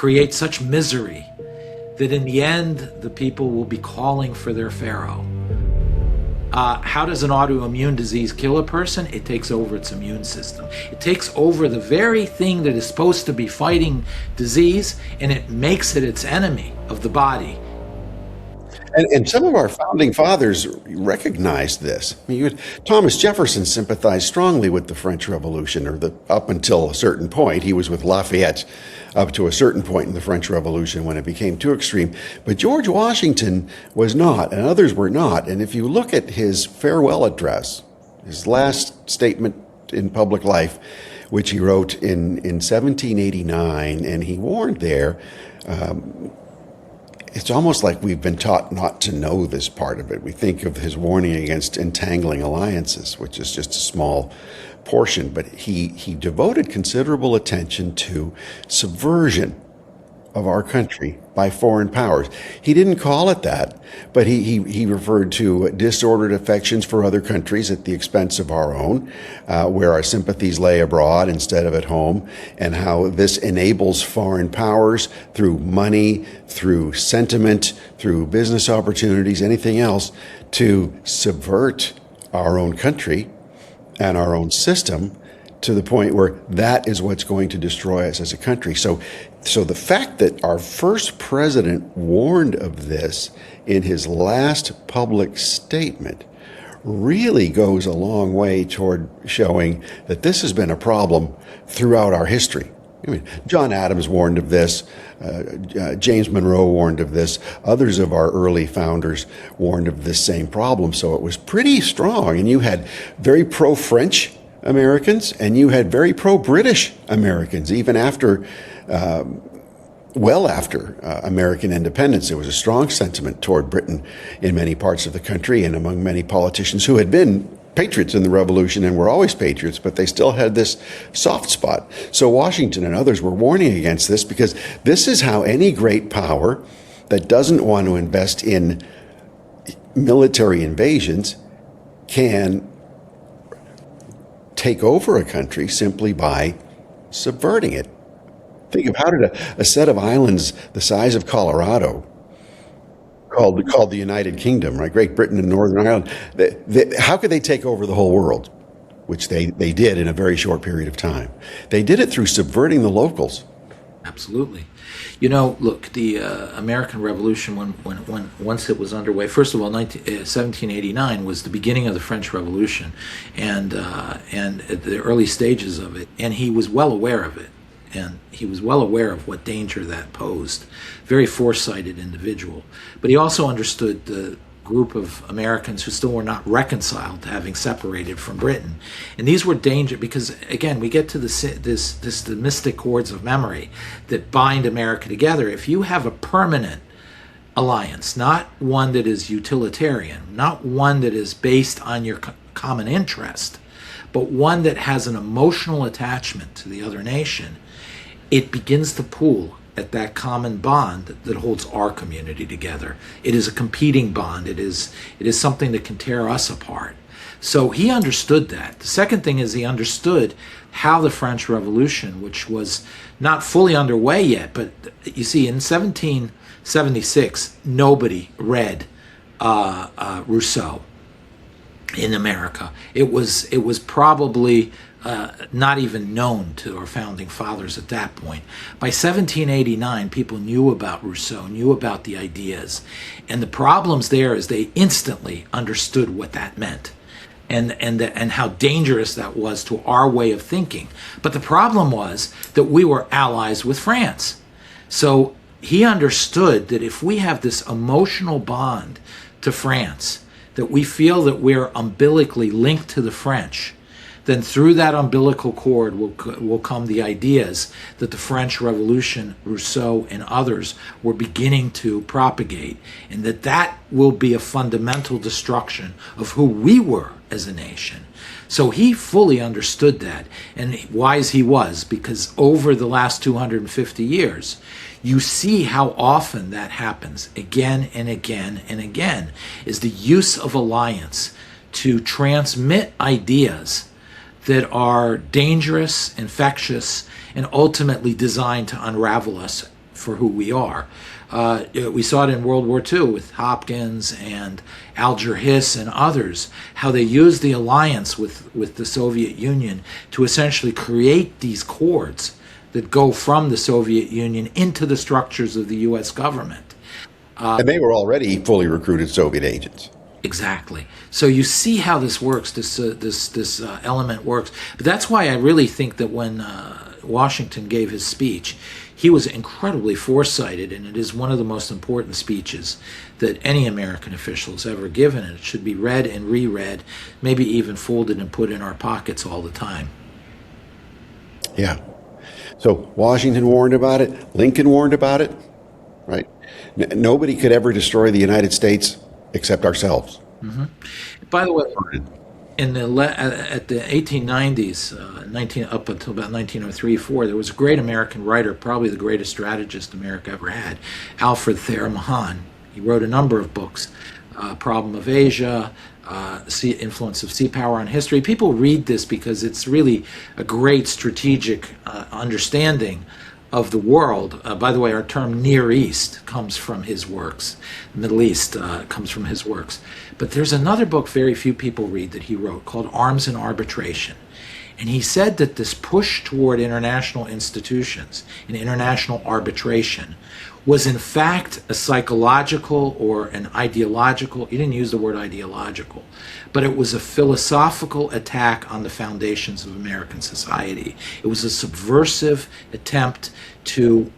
create such misery that in the end, the people will be calling for their Pharaoh. How does an autoimmune disease kill a person? It takes over its immune system. It takes over the very thing that is supposed to be fighting disease, and it makes it its enemy of the body. And some of our founding fathers recognized this. I mean, Thomas Jefferson sympathized strongly with the French Revolution, or up until a certain point. He was with Lafayette up to a certain point in the French Revolution when it became too extreme. But George Washington was not, and others were not. And if you look at his farewell address, his last statement in public life, which he wrote in 1789, and he warned there, it's almost like we've been taught not to know this part of it. We think of his warning against entangling alliances, which is just a small portion, but he devoted considerable attention to subversion of our country by foreign powers. He didn't call it that, but he referred to disordered affections for other countries at the expense of our own, where our sympathies lay abroad instead of at home, and how this enables foreign powers through money, through sentiment, through business opportunities, anything else, to subvert our own country and our own system to the point where that is what's going to destroy us as a country. So the fact that our first president warned of this in his last public statement really goes a long way toward showing that this has been a problem throughout our history. I mean, John Adams warned of this, James Monroe warned of this, others of our early founders warned of this same problem. So it was pretty strong, and you had very pro-French Americans, and you had very pro-British Americans, even after, well after American independence. There was a strong sentiment toward Britain in many parts of the country and among many politicians who had been patriots in the Revolution and were always patriots, but they still had this soft spot. So Washington and others were warning against this, because this is how any great power that doesn't want to invest in military invasions can take over a country simply by subverting it. Think of how did a set of islands the size of Colorado, called the United Kingdom, right? Great Britain and Northern Ireland, how could they take over the whole world? Which they did in a very short period of time. They did it through subverting the locals. Absolutely. You know, look, the American Revolution, once it was underway, first of all, 1789 was the beginning of the French Revolution, and the early stages of it, and he was well aware of it, and he was well aware of what danger that posed. Very foresighted individual, but he also understood the group of Americans who still were not reconciled to having separated from Britain. And these were danger because, again, we get to the mystic cords of memory that bind America together. If you have a permanent alliance, not one that is utilitarian, not one that is based on your common interest, but one that has an emotional attachment to the other nation, it begins to pull at that common bond that holds our community together. It is a competing bond. It is something that can tear us apart. So he understood that. The second thing is he understood how the French Revolution, which was not fully underway yet, but you see, in 1776, nobody read Rousseau in America. It was probably not even known to our founding fathers at that point. By 1789, people knew about Rousseau, knew about the ideas. And the problems there is they instantly understood what that meant and how dangerous that was to our way of thinking. But the problem was that we were allies with France. So he understood that if we have this emotional bond to France, that we feel that we're umbilically linked to the French, then through that umbilical cord will come the ideas that the French Revolution, Rousseau, and others were beginning to propagate, and that will be a fundamental destruction of who we were as a nation. So he fully understood that, and wise he was, because over the last 250 years, you see how often that happens again and again and again, is the use of alliance to transmit ideas that are dangerous, infectious, and ultimately designed to unravel us for who we are. We saw it in World War II with Hopkins and Alger Hiss and others, how they used the alliance with the Soviet Union to essentially create these cords that go from the Soviet Union into the structures of the U.S. government. And they were already fully recruited Soviet agents. Exactly. So you see how this works, this element works. But that's why I really think that when Washington gave his speech, he was incredibly foresighted, and it is one of the most important speeches that any American official has ever given, and it should be read and reread, maybe even folded and put in our pockets all the time. Yeah. So Washington warned about it. Lincoln warned about it, right? Nobody could ever destroy the United States except ourselves. Mm-hmm. By the way, at the 1890s, up until about 1903-4, there was a great American writer, probably the greatest strategist America ever had, Alfred Thayer Mahan. He wrote a number of books, Problem of Asia, Influence of Sea Power on History. People read this because it's really a great strategic understanding of the world. By the way, our term Near East comes from his works. Middle East comes from his works. But there's another book very few people read that he wrote called Arms and Arbitration. And he said that this push toward international institutions and international arbitration was in fact a psychological or an ideological, he didn't use the word ideological, but it was a philosophical attack on the foundations of American society. It was a subversive attempt to,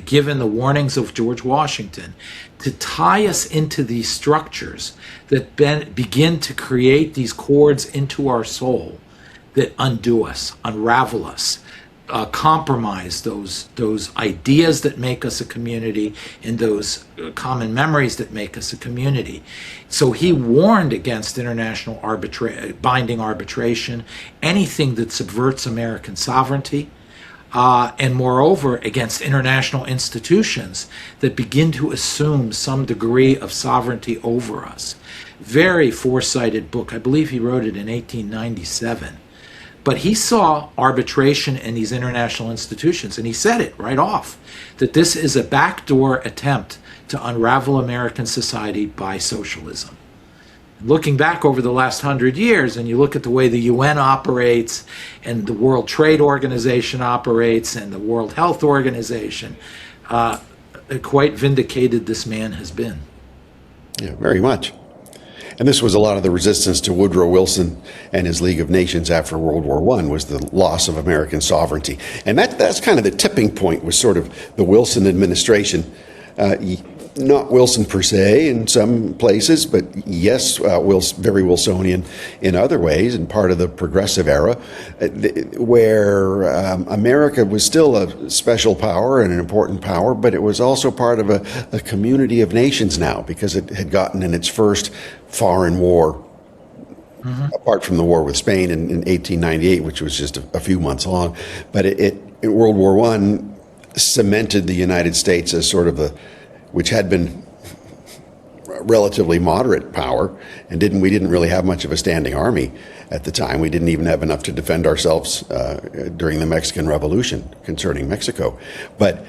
given the warnings of George Washington, to tie us into these structures that begin to create these cords into our soul that undo us, unravel us, compromise those ideas that make us a community and those common memories that make us a community. So he warned against international binding arbitration, anything that subverts American sovereignty, and moreover against international institutions that begin to assume some degree of sovereignty over us. Very foresighted book. I believe he wrote it in 1897. But he saw arbitration in these international institutions, and he said it right off, that this is a backdoor attempt to unravel American society by socialism. Looking back over the last 100 years, and you look at the way the UN operates, and the World Trade Organization operates, and the World Health Organization, quite vindicated this man has been. Yeah, very much. And this was a lot of the resistance to Woodrow Wilson and his League of Nations after World War I, was the loss of American sovereignty. And that's kind of the tipping point, was sort of the Wilson administration. Not Wilson per se in some places, but yes, very Wilsonian in other ways, and part of the progressive era, where America was still a special power and an important power, but it was also part of a community of nations now, because it had gotten in its first foreign war, apart from the war with Spain in 1898, which was just a few months long. But in World War I cemented the United States as sort of which had been relatively moderate power, and we didn't really have much of a standing army at the time. We didn't even have enough to defend ourselves during the Mexican Revolution concerning Mexico. But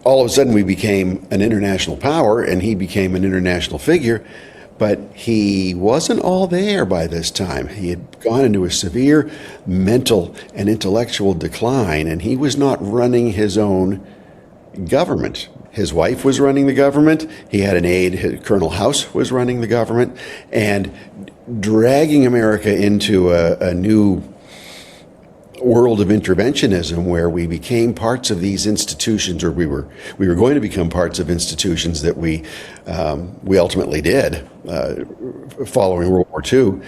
all of a sudden we became an international power, and he became an international figure. But he wasn't all there by this time. He had gone into a severe mental and intellectual decline, and he was not running his own government. His wife was running the government. He had an aide, Colonel House, was running the government, and dragging America into a new world of interventionism, where we became parts of these institutions, or we were going to become parts of institutions that we ultimately did following World War II,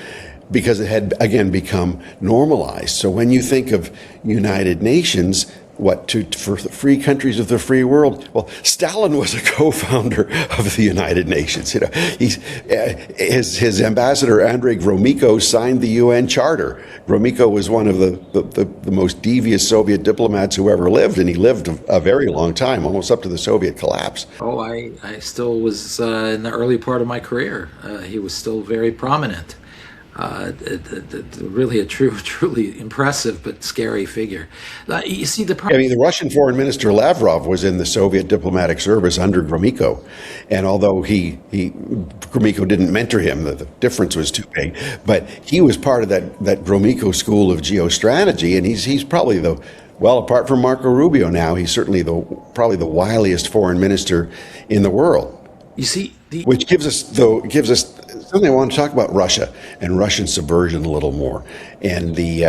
because it had again become normalized. So when you think of United Nations, for the free countries of the free world? Well, Stalin was a co-founder of the United Nations. You know, his ambassador Andrei Gromyko signed the UN Charter. Gromyko was one of the most devious Soviet diplomats who ever lived, and he lived a very long time, almost up to the Soviet collapse. Oh, I still was in the early part of my career. He was still very prominent. Really a truly impressive but scary figure. You see, I mean, the Russian Foreign Minister Lavrov was in the Soviet diplomatic service under Gromyko, and although Gromyko didn't mentor him, the difference was too big. But he was part of that Gromyko school of geostrategy, and he's probably apart from Marco Rubio now, he's certainly probably the wiliest foreign minister in the world. You see, which gives us something. I want to talk about Russia and Russian subversion a little more, and the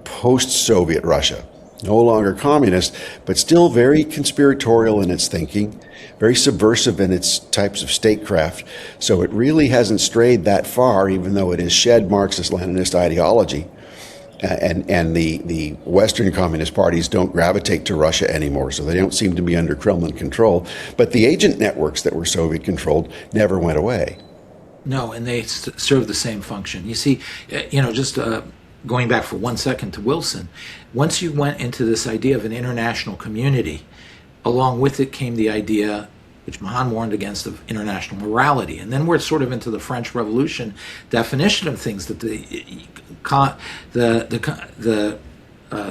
post-Soviet Russia, no longer communist, but still very conspiratorial in its thinking, very subversive in its types of statecraft. So it really hasn't strayed that far, even though it has shed Marxist-Leninist ideology. And the Western communist parties don't gravitate to Russia anymore, so they don't seem to be under Kremlin control. But the agent networks that were Soviet controlled never went away. No, and they serve the same function. You see, just going back for 1 second to Wilson, once you went into this idea of an international community, along with it came the idea, which Mahan warned against, of international morality. And then we're sort of into the French Revolution definition of things, that the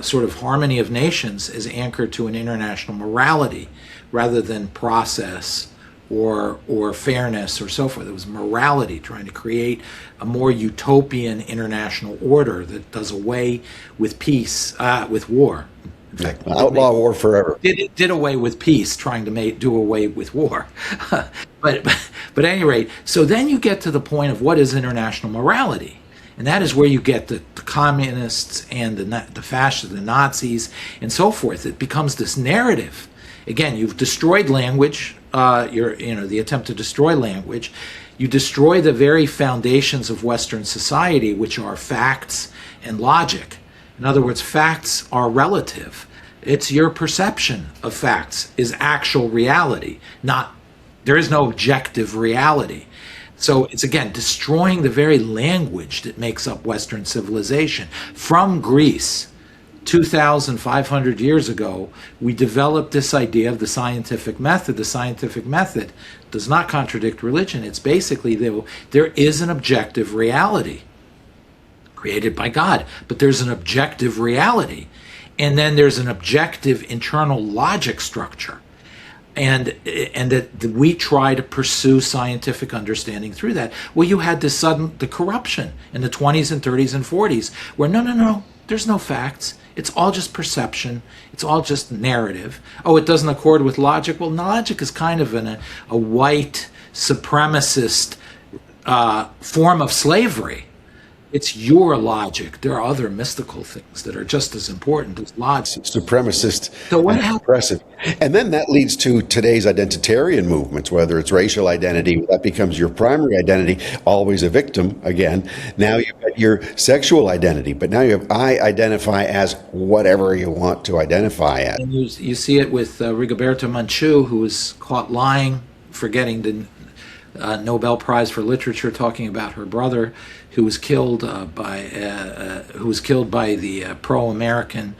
sort of harmony of nations is anchored to an international morality rather than process or fairness or so forth. It was morality, trying to create a more utopian international order that does away with peace, with war. In fact, outlaw war forever. Did away with peace, trying to do away with war. but at any rate, so then you get to the point of what is international morality. And that is where you get the communists and the fascists, the Nazis, and so forth. It becomes this narrative. Again, you've destroyed language. The attempt to destroy language. You destroy the very foundations of Western society, which are facts and logic. In other words, facts are relative. It's your perception of facts is actual reality. There is no objective reality. So it's, again, destroying the very language that makes up Western civilization. From Greece, 2,500 years ago, we developed this idea of the scientific method. The scientific method does not contradict religion. It's basically there is an objective reality created by God, but there's an objective reality. And then there's an objective internal logic structure. And that we try to pursue scientific understanding through that. Well, you had the corruption in the 20s and 30s and 40s, where no, there's no facts. It's all just perception. It's all just narrative. Oh, it doesn't accord with logic. Well, logic is kind of a white supremacist form of slavery. It's your logic. There are other mystical things that are just as important as logic. Supremacist, so what and oppressive. And then that leads to today's identitarian movements, whether it's racial identity, that becomes your primary identity, always a victim again. Now you've got your sexual identity, but now you have I identify as whatever you want to identify as. And you see it with Rigoberta Menchú, who was caught lying, forgetting the Nobel Prize for Literature, talking about her brother, who was killed by the pro-American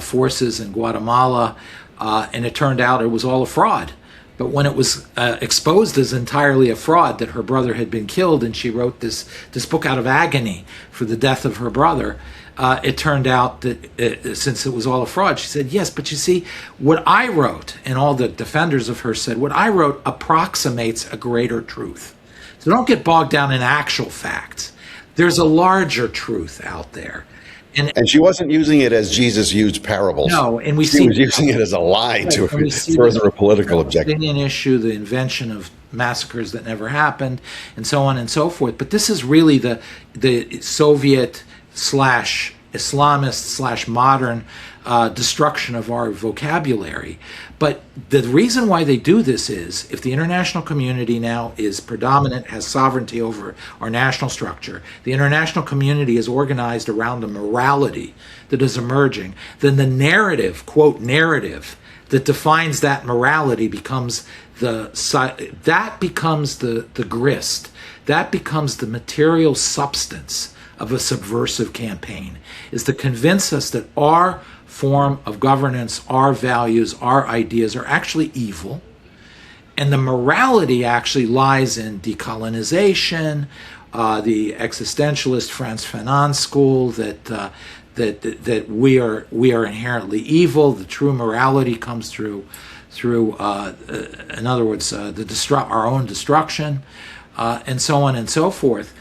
forces in Guatemala, and it turned out it was all a fraud. But when it was exposed as entirely a fraud, that her brother had been killed, and she wrote this book out of agony for the death of her brother, it turned out that since it was all a fraud, she said, yes, but you see, what I wrote, and all the defenders of her said, what I wrote approximates a greater truth. So don't get bogged down in actual facts. There's a larger truth out there. And she wasn't using it as Jesus used parables. No, and she was using it as a lie to further a political objective. The Palestinian issue, the invention of massacres that never happened, and so on and so forth. But this is really the Soviet / Islamist / modern destruction of our vocabulary. But the reason why they do this is, if the international community now is predominant, has sovereignty over our national structure, the international community is organized around a morality that is emerging, then the narrative, quote, narrative, that defines that morality becomes the grist, that becomes the material substance of a subversive campaign, is to convince us that our form of governance, our values, our ideas are actually evil, and the morality actually lies in decolonization, the existentialist Frantz Fanon school that we are inherently evil. The true morality comes through in other words, our own destruction, and so on and so forth.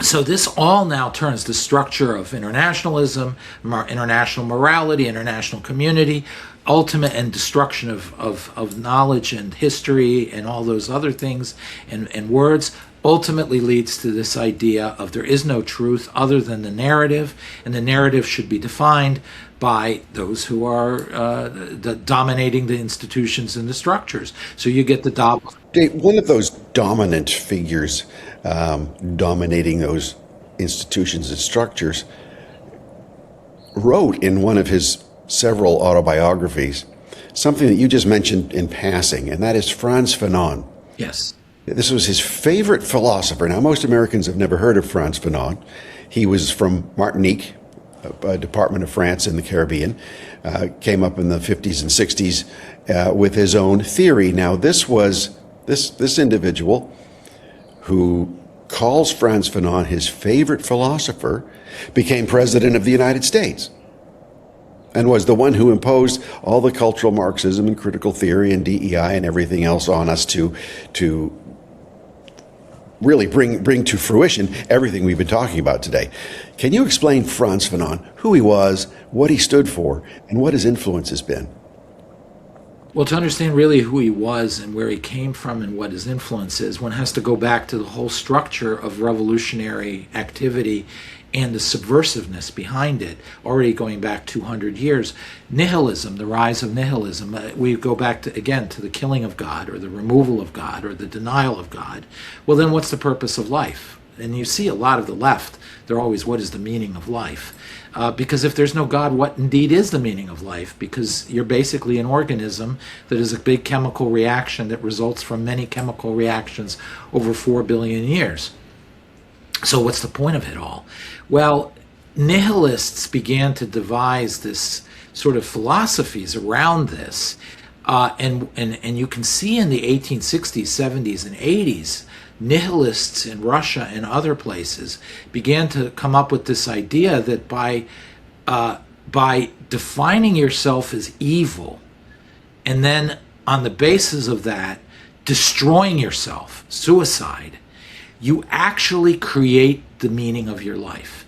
So this all now turns the structure of internationalism, international morality, international community, ultimate and destruction of knowledge and history and all those other things and words, ultimately leads to this idea of there is no truth other than the narrative, and the narrative should be defined by those who are dominating the institutions and the structures. So you get the Dave, one of those dominant figures dominating those institutions and structures wrote in one of his several autobiographies something that you just mentioned in passing, and that is Frantz Fanon. Yes. This was his favorite philosopher. Now, most Americans have never heard of Frantz Fanon. He was from Martinique, a department of France in the Caribbean, came up in the 50s and 60s with his own theory. Now, this individual who calls Frantz Fanon his favorite philosopher became president of the United States and was the one who imposed all the cultural Marxism and critical theory and DEI and everything else on us to really bring to fruition everything we've been talking about today. Can you explain Frantz Fanon, who he was, what he stood for, and what his influence has been? Well, to understand really who he was and where he came from and what his influence is, one has to go back to the whole structure of revolutionary activity and the subversiveness behind it, already going back 200 years. Nihilism, the rise of nihilism, we go back to, again, to the killing of God or the removal of God or the denial of God. Well, then what's the purpose of life? And you see a lot of the left, they're always, what is the meaning of life? Because if there's no God, what indeed is the meaning of life? Because you're basically an organism that is a big chemical reaction that results from many chemical reactions over 4 billion years. So what's the point of it all? Well, nihilists began to devise this sort of philosophies around this, and you can see in the 1860s, 70s, and 80s, nihilists in Russia and other places began to come up with this idea that by defining yourself as evil, and then on the basis of that, destroying yourself, suicide, you actually create the meaning of your life.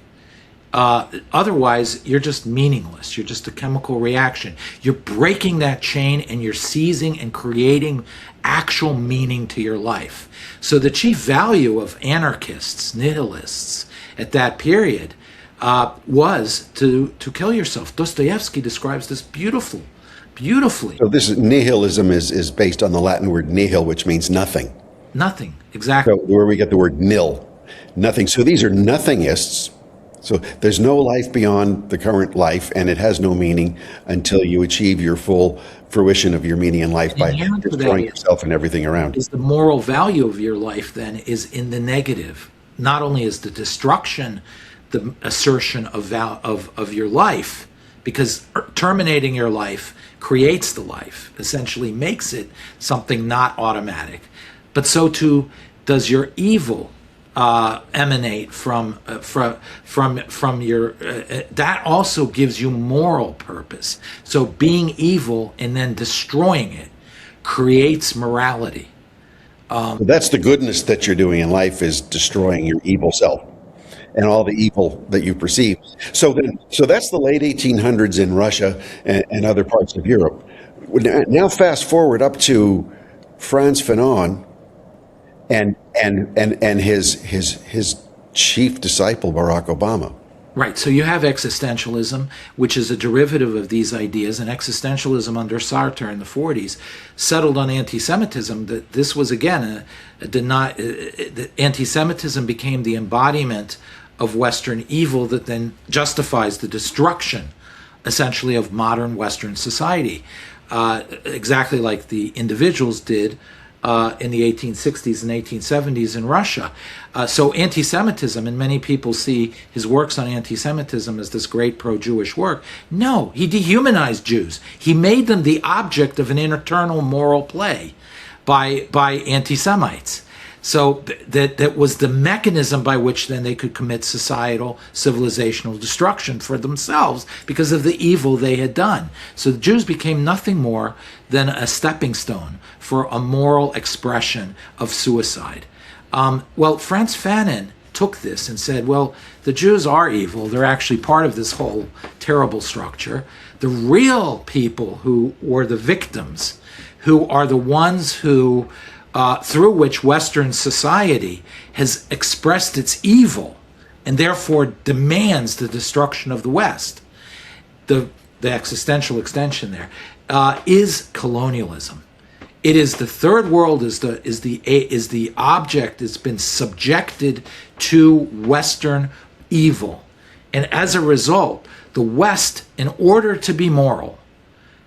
Otherwise, you're just meaningless. You're just a chemical reaction. You're breaking that chain and you're seizing and creating actual meaning to your life. So the chief value of anarchists, nihilists at that period was to kill yourself. Dostoevsky describes this beautifully. So this nihilism is based on the Latin word nihil, which means nothing. Nothing, exactly. So where we get the word nil, nothing. So these are nothingists. So there's no life beyond the current life, and it has no meaning until you achieve your full fruition of your meaning in life by destroying yourself and everything around. Is the moral value of your life then is in the negative. Not only is the destruction the assertion of your life, because terminating your life creates the life, essentially makes it something not automatic. But so too does your evil emanate from your. That also gives you moral purpose. So being evil and then destroying it creates morality. So that's the goodness that you're doing in life, is destroying your evil self and all the evil that you perceive. So that's the late 1800s in Russia and other parts of Europe. Now fast forward up to Frantz Fanon and his chief disciple, Barack Obama. Right, so you have existentialism, which is a derivative of these ideas, and existentialism under Sartre in the 40s settled on anti-Semitism. That this was, again, anti-Semitism became the embodiment of Western evil that then justifies the destruction, essentially, of modern Western society, exactly like the individuals did in the 1860s and 1870s in Russia. So anti-Semitism, and many people see his works on anti-Semitism as this great pro-Jewish work. No, he dehumanized Jews. He made them the object of an internal moral play by anti-Semites. So that was the mechanism by which then they could commit societal, civilizational destruction for themselves because of the evil they had done. So the Jews became nothing more than a stepping stone for a moral expression of suicide. Well, Frantz Fanon took this and said, well, the Jews are evil. They're actually part of this whole terrible structure. The real people who were the victims, who are the ones who through which Western society has expressed its evil and therefore demands the destruction of the West. The existential extension there is colonialism. It is the third world is the object that's been subjected to Western evil, and as a result, the West, in order to be moral,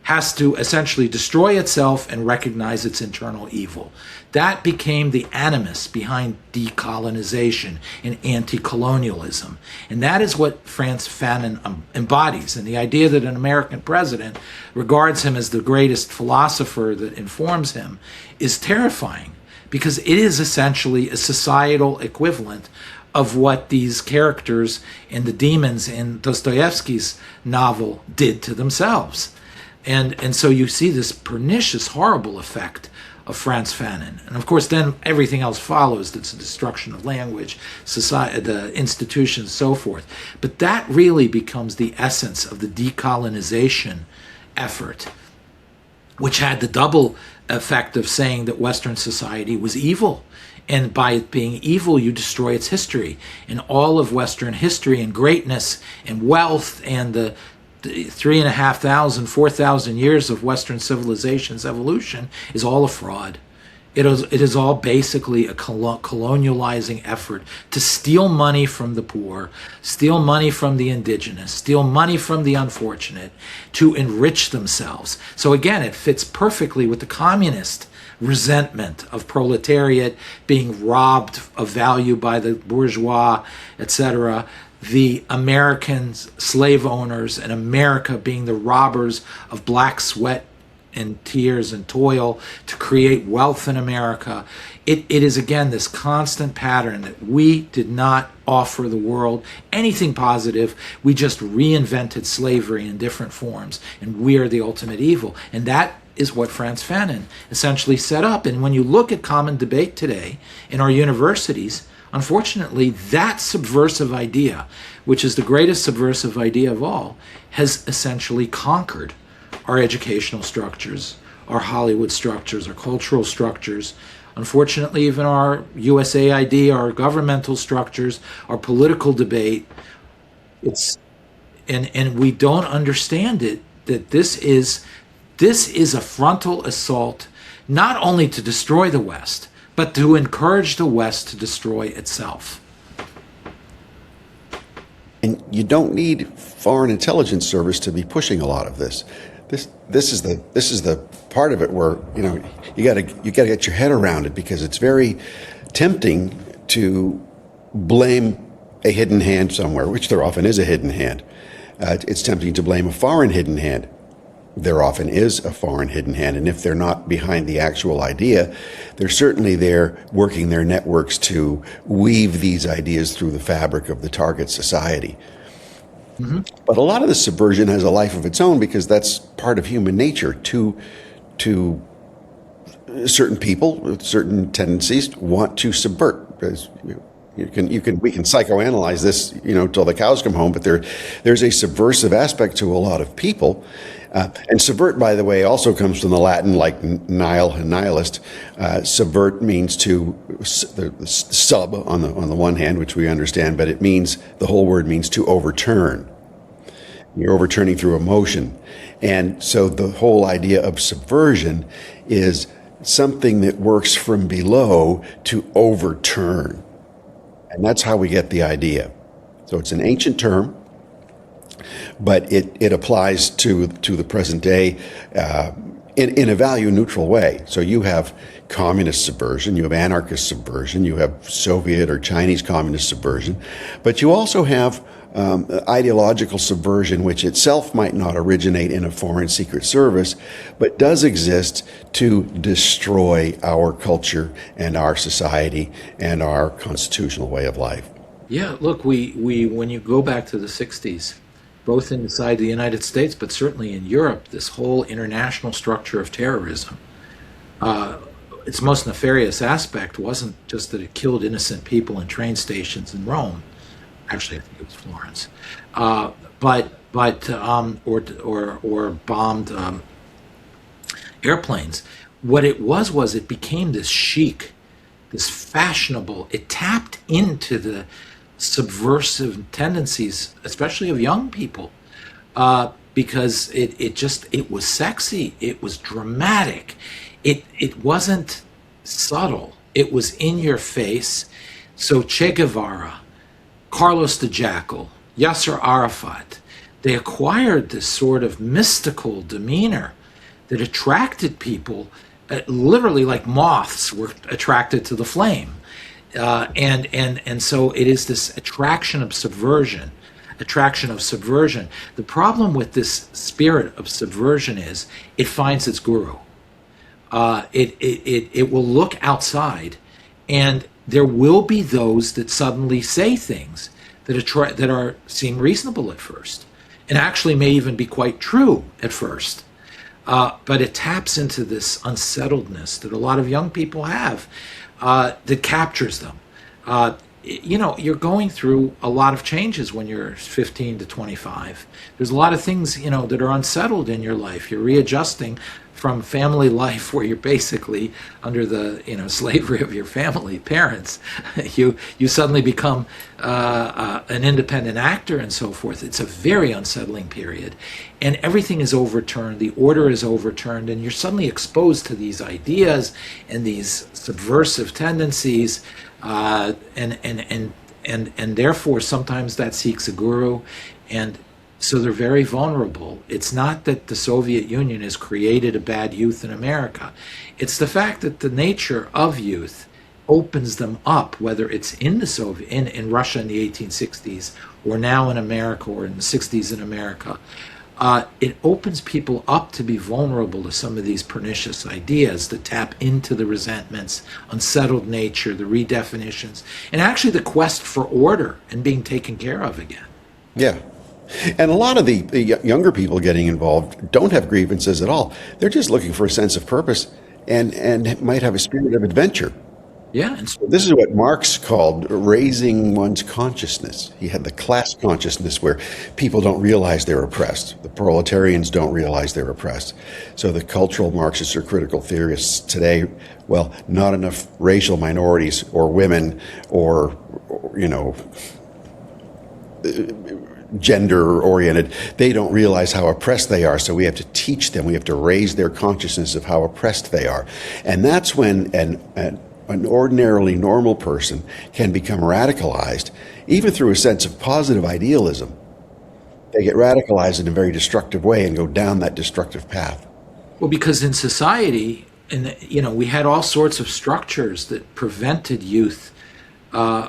has to essentially destroy itself and recognize its internal evil. That became the animus behind decolonization and anti-colonialism. And that is what Frantz Fanon embodies. And the idea that an American president regards him as the greatest philosopher that informs him is terrifying, because it is essentially a societal equivalent of what these characters and the demons in Dostoevsky's novel did to themselves. And so you see this pernicious, horrible effect of Frantz Fanon. And of course, then everything else follows. It's the destruction of language, society, the institutions, so forth. But that really becomes the essence of the decolonization effort, which had the double effect of saying that Western society was evil. And by it being evil, you destroy its history. And all of Western history and greatness and wealth and the 3,500, 4,000 years of Western civilization's evolution is all a fraud. It is all basically a colonializing effort to steal money from the poor, steal money from the indigenous, steal money from the unfortunate, to enrich themselves. So again, it fits perfectly with the communist resentment of proletariat being robbed of value by the bourgeois, etc., the American slave owners and America being the robbers of black sweat and tears and toil to create wealth in America. It is, again, this constant pattern that we did not offer the world anything positive. We just reinvented slavery in different forms, and we are the ultimate evil. And that is what Frantz Fanon essentially set up. And when you look at common debate today in our universities, unfortunately, that subversive idea, which is the greatest subversive idea of all, has essentially conquered our educational structures, our Hollywood structures, our cultural structures, unfortunately, even our USAID, our governmental structures, our political debate. And we don't understand it, that this is a frontal assault, not only to destroy the West, but to encourage the West to destroy itself. And you don't need foreign intelligence service to be pushing a lot of this. This is the part of it where you got to get your head around it, because it's very tempting to blame a hidden hand somewhere, which there often is a hidden hand. It's tempting to blame a foreign hidden hand. There often is a foreign hidden hand, and if they're not behind the actual idea, they're certainly there working their networks to weave these ideas through the fabric of the target society. Mm-hmm. But a lot of the subversion has a life of its own, because that's part of human nature. To certain people with certain tendencies want to subvert. We can psychoanalyze this, till the cows come home. But there's a subversive aspect to a lot of people. And subvert, by the way, also comes from the Latin, like nihil and nihilist. Subvert means to sub on the one hand, which we understand, but it means, the whole word means to overturn. You're overturning through emotion. And so the whole idea of subversion is something that works from below to overturn. And that's how we get the idea. So it's an ancient term, but it applies to the present day in a value-neutral way. So you have communist subversion, you have anarchist subversion, you have Soviet or Chinese communist subversion, but you also have ideological subversion, which itself might not originate in a foreign secret service, but does exist to destroy our culture and our society and our constitutional way of life. Yeah, look, we when you go back to the 60s, both inside the United States, but certainly in Europe, this whole international structure of terrorism, its most nefarious aspect wasn't just that it killed innocent people in train stations in Rome. Actually, I think it was Florence, or bombed airplanes. What it was it became this chic, this fashionable. It tapped into the subversive tendencies, especially of young people, because it was sexy, it was dramatic, it wasn't subtle, it was in your face. So Che Guevara, Carlos the Jackal, Yasser Arafat, they acquired this sort of mystical demeanor that attracted people, literally like moths were attracted to the flame. And so it is this attraction of subversion. The problem with this spirit of subversion is it finds its guru. It will look outside, and there will be those that suddenly say things that seem reasonable at first, and actually may even be quite true at first. But it taps into this unsettledness that a lot of young people have, that captures them. You're going through a lot of changes when you're 15 to 25. There's a lot of things, that are unsettled in your life. You're readjusting from family life where you're basically under the, slavery of your family, parents. You suddenly become an independent actor and so forth. It's a very unsettling period. And everything is overturned. The order is overturned. And you're suddenly exposed to these ideas and these subversive tendencies. And therefore sometimes that seeks a guru, and so they're very vulnerable. It's not that the Soviet Union has created a bad youth in America. It's the fact that the nature of youth opens them up, whether it's in the in Russia in the 1860s, or now in America, or in the 60s in America. It opens people up to be vulnerable to some of these pernicious ideas that tap into the resentments, unsettled nature, the redefinitions, and actually the quest for order and being taken care of again. Yeah. And a lot of the younger people getting involved don't have grievances at all. They're just looking for a sense of purpose and might have a spirit of adventure. Yeah. And so this is what Marx called raising one's consciousness. He had the class consciousness where people don't realize they're oppressed. The proletarians don't realize they're oppressed. So the cultural Marxists or critical theorists today, well, not enough racial minorities or women or gender-oriented, they don't realize how oppressed they are, so we have to teach them. We have to raise their consciousness of how oppressed they are. And that's when an ordinarily normal person can become radicalized, even through a sense of positive idealism. They get radicalized in a very destructive way and go down that destructive path. Well, because in society, we had all sorts of structures that prevented youth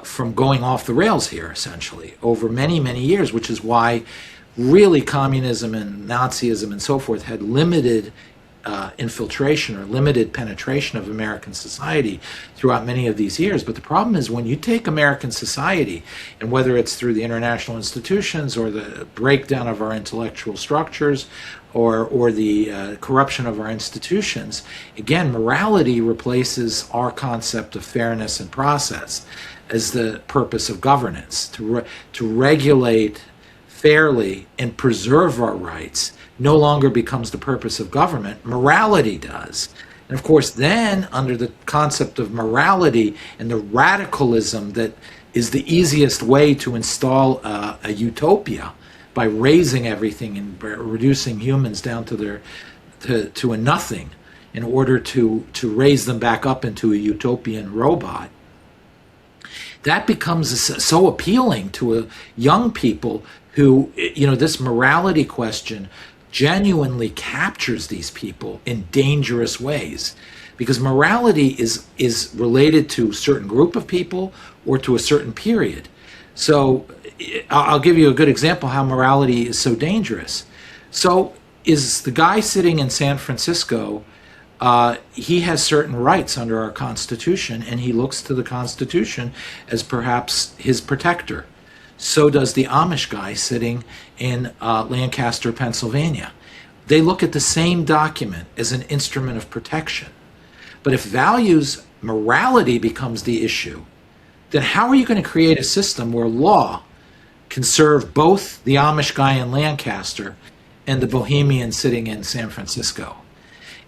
from going off the rails here, essentially, over many, many years, which is why really communism and Nazism and so forth had limited infiltration or limited penetration of American society throughout many of these years. But the problem is when you take American society, and whether it's through the international institutions or the breakdown of our intellectual structures or the corruption of our institutions, again, morality replaces our concept of fairness and process as the purpose of governance, to regulate fairly and preserve our rights no longer becomes the purpose of government. Morality does. And of course, then under the concept of morality and the radicalism that is the easiest way to install a utopia by raising everything and reducing humans down to a nothing in order to raise them back up into a utopian robot, that becomes so appealing to young people who, this morality question genuinely captures these people in dangerous ways, because morality is related to a certain group of people or to a certain period. So I'll give you a good example how morality is so dangerous. So is the guy sitting in San Francisco, he has certain rights under our Constitution, and he looks to the Constitution as perhaps his protector. So does the Amish guy sitting in Lancaster, Pennsylvania. They look at the same document as an instrument of protection. But if values, morality becomes the issue, then how are you going to create a system where law can serve both the Amish guy in Lancaster and the Bohemian sitting in San Francisco?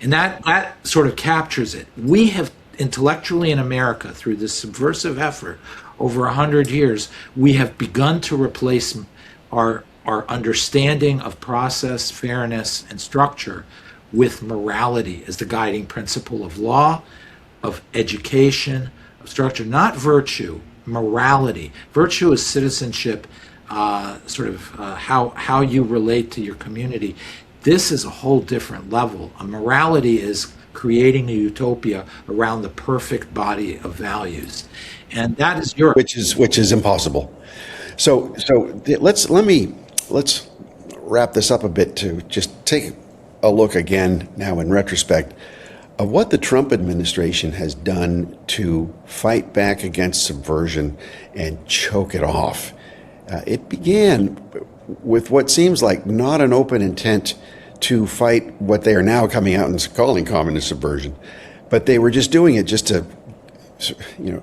And that sort of captures it. We have intellectually in America, through this subversive effort over 100 years, we have begun to replace our understanding of process, fairness, and structure with morality as the guiding principle of law, of education, of structure, not virtue, morality. Virtue is citizenship, how you relate to your community. This is a whole different level. A morality is creating a utopia around the perfect body of values, and that is Europe, which is impossible. So let's wrap this up a bit to just take a look again now in retrospect of what the Trump administration has done to fight back against subversion and choke it off. It began with what seems like not an open intent to fight what they are now coming out and calling communist subversion, but they were just doing it just to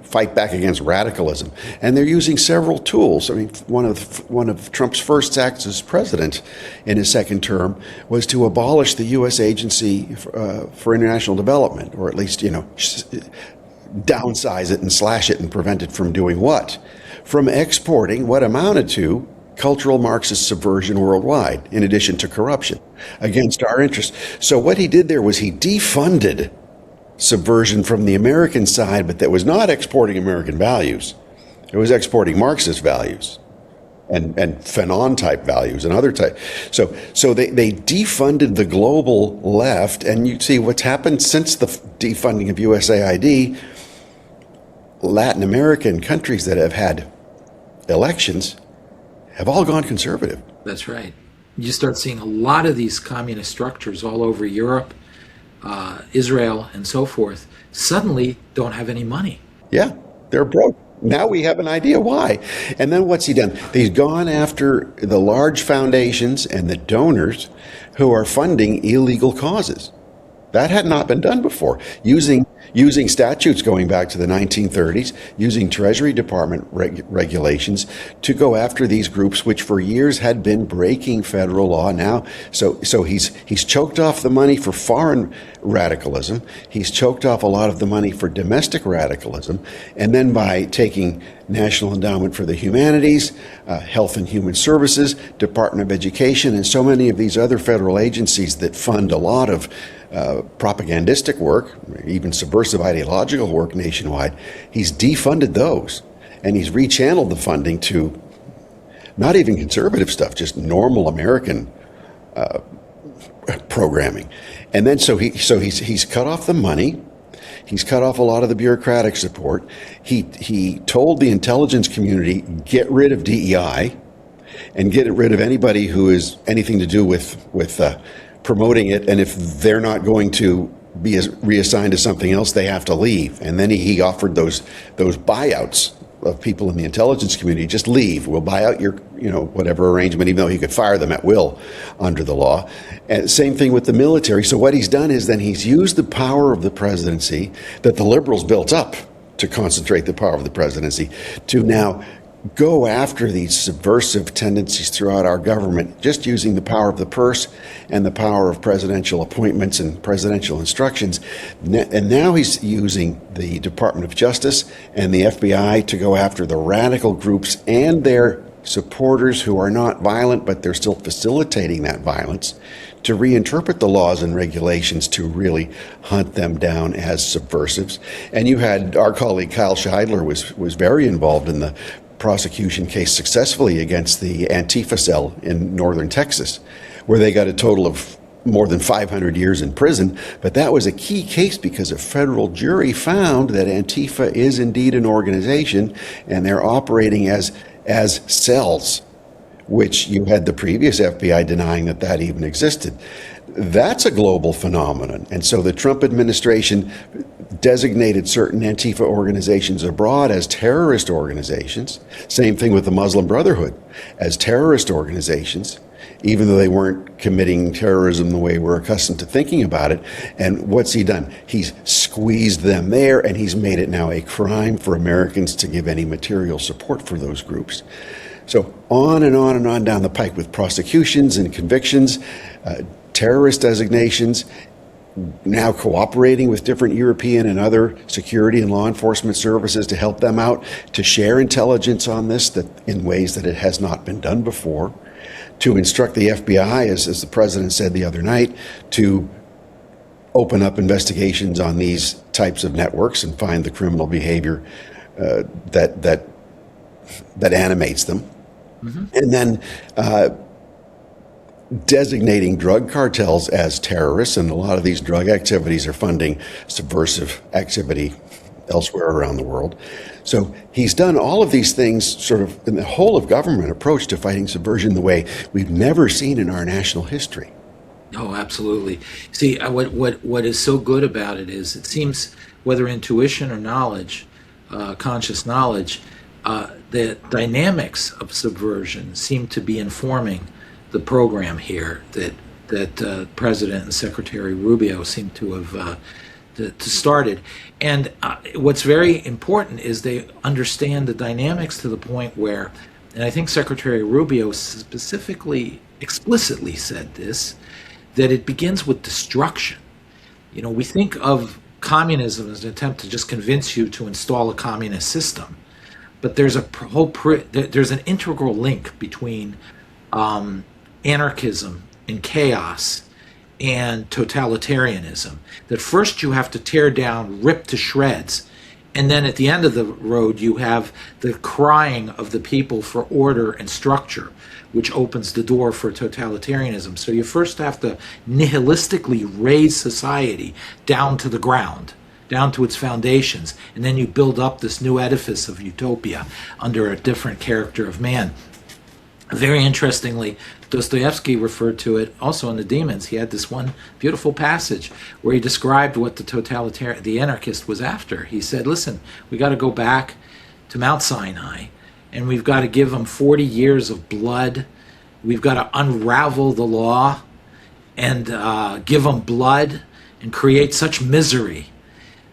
fight back against radicalism. And they're using several tools. I mean, one of Trump's first acts as president in his second term was to abolish the U.S. Agency for International Development, or at least, downsize it and slash it and prevent it from doing what? From exporting what amounted to cultural Marxist subversion worldwide, in addition to corruption, against our interests. So what he did there was he defunded subversion from the American side, but that was not exporting American values. It was exporting Marxist values and Fanon type values and other type. So they defunded the global left, and you see what's happened since the defunding of USAID. Latin American countries that have had elections have all gone conservative. That's right. You start seeing a lot of these communist structures all over Europe, Israel, and so forth, suddenly don't have any money. Yeah, they're broke. Now we have an idea why. And then what's he done? He's gone after the large foundations and the donors who are funding illegal causes. That had not been done before. Using statutes going back to the 1930s, using Treasury Department regulations to go after these groups, which for years had been breaking federal law. Now, so he's choked off the money for foreign radicalism. He's choked off a lot of the money for domestic radicalism, and then by taking National Endowment for the Humanities, Health and Human Services, Department of Education, and so many of these other federal agencies that fund a lot of propagandistic work, even subversive ideological work nationwide, he's defunded those, and he's rechanneled the funding to not even conservative stuff, just normal American programming. And then so he's cut off the money. He's cut off a lot of the bureaucratic support. He told the intelligence community, get rid of DEI and get rid of anybody who is anything to do with promoting it, and if they're not going to be reassigned to something else, they have to leave. And then he offered those buyouts of people in the intelligence community. Just leave. We'll buy out your whatever arrangement, even though he could fire them at will under the law. And same thing with the military. So what he's done is then he's used the power of the presidency that the liberals built up to concentrate the power of the presidency to now go after these subversive tendencies throughout our government, just using the power of the purse and the power of presidential appointments and presidential instructions. And now he's using the Department of Justice and the FBI to go after the radical groups and their supporters who are not violent, but they're still facilitating that violence, to reinterpret the laws and regulations to really hunt them down as subversives. And you had our colleague Kyle Scheidler was very involved in the prosecution case successfully against the Antifa cell in northern Texas, where they got a total of more than 500 years in prison. But that was a key case because a federal jury found that Antifa is indeed an organization, and they're operating as as cells, which you had the previous FBI denying that that even existed. That's a global phenomenon. And so the Trump administration designated certain Antifa organizations abroad as terrorist organizations. Same thing with the Muslim Brotherhood as terrorist organizations, even though they weren't committing terrorism the way we're accustomed to thinking about it. And what's he done? He's squeezed them there, and he's made it now a crime for Americans to give any material support for those groups. So on and on and on down the pike with prosecutions and convictions, terrorist designations, now cooperating with different European and other security and law enforcement services to help them out, to share intelligence on this that in ways that it has not been done before, to instruct the FBI, as the president said the other night, to open up investigations on these types of networks and find the criminal behavior that animates them. Mm-hmm. And then designating drug cartels as terrorists, and a lot of these drug activities are funding subversive activity elsewhere around the world. So he's done all of these things sort of in the whole of government approach to fighting subversion the way we've never seen in our national history. Oh, absolutely. See, what is so good about it is it seems, whether intuition or knowledge, conscious knowledge, the dynamics of subversion seem to be informing the program here that President and Secretary Rubio seem to have started. And what's very important is they understand the dynamics to the point where, and I think Secretary Rubio specifically, explicitly said this, that it begins with destruction. You know, we think of communism as an attempt to just convince you to install a communist system, but there's a there's an integral link between anarchism and chaos and totalitarianism. That first you have to tear down, rip to shreds, and then at the end of the road you have the crying of the people for order and structure, which opens the door for totalitarianism. So you first have to nihilistically raise society down to the ground, down to its foundations, and then you build up this new edifice of utopia under a different character of man. Very interestingly, Dostoevsky referred to it also in The Demons. He had this one beautiful passage where he described what the anarchist was after. He said, listen, we got to go back to Mount Sinai, and we've got to give them 40 years of blood. We've got to unravel the law and give them blood and create such misery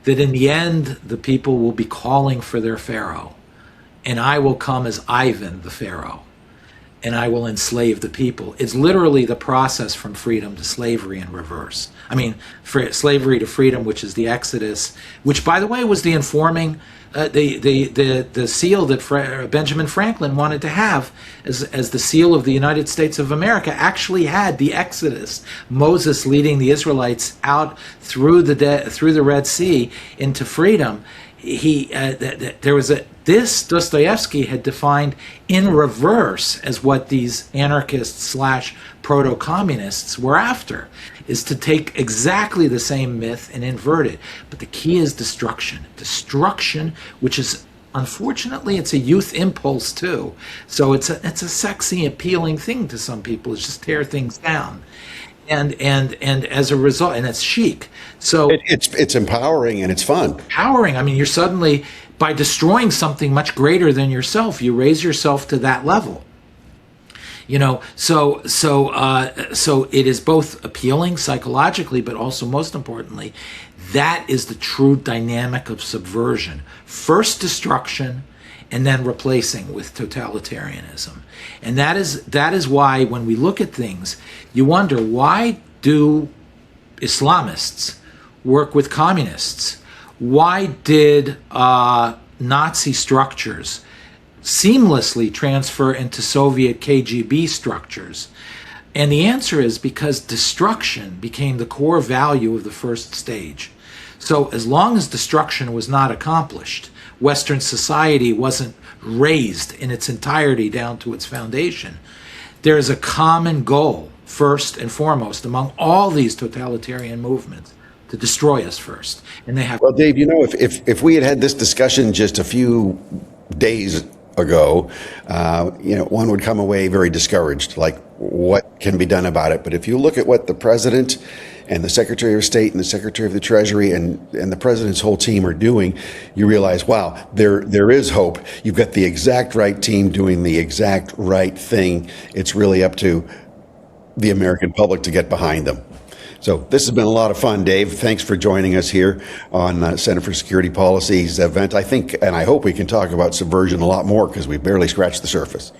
that in the end the people will be calling for their Pharaoh, and I will come as Ivan the Pharaoh, and I will enslave the people. It's literally the process from freedom to slavery in reverse. I mean, slavery to freedom, which is the Exodus, which, by the way, was the informing, the seal that Benjamin Franklin wanted to have as the seal of the United States of America, actually had the Exodus. Moses leading the Israelites out through the Red Sea into freedom. This Dostoevsky had defined in reverse as what these anarchists / proto-communists were after, is to take exactly the same myth and invert it. But the key is destruction. Destruction, which is, unfortunately, it's a youth impulse too. So it's a sexy, appealing thing to some people, is just tear things down. And as a result, and it's chic. So it's empowering and it's fun. Empowering. I mean, you're suddenly, by destroying something much greater than yourself, you raise yourself to that level. You know, so it is both appealing psychologically, but also, most importantly, that is the true dynamic of subversion. First destruction, and then replacing with totalitarianism. And that is why when we look at things, you wonder, why do Islamists work with communists? Why did Nazi structures seamlessly transfer into Soviet KGB structures? And the answer is because destruction became the core value of the first stage. So as long as destruction was not accomplished, Western society wasn't raised in its entirety down to its foundation, there is a common goal, first and foremost, among all these totalitarian movements, to destroy us first. And they have. Well, Dave, you know, if we had had this discussion just a few days ago, one would come away very discouraged, like what can be done about it. But if you look at what the president and the Secretary of State and the Secretary of the Treasury and the president's whole team are doing, you realize, wow, there is hope. You've got the exact right team doing the exact right thing. It's really up to the American public to get behind them. So this has been a lot of fun, Dave. Thanks for joining us here on Center for Security Policy's event. I think, and I hope we can talk about subversion a lot more because we barely scratched the surface.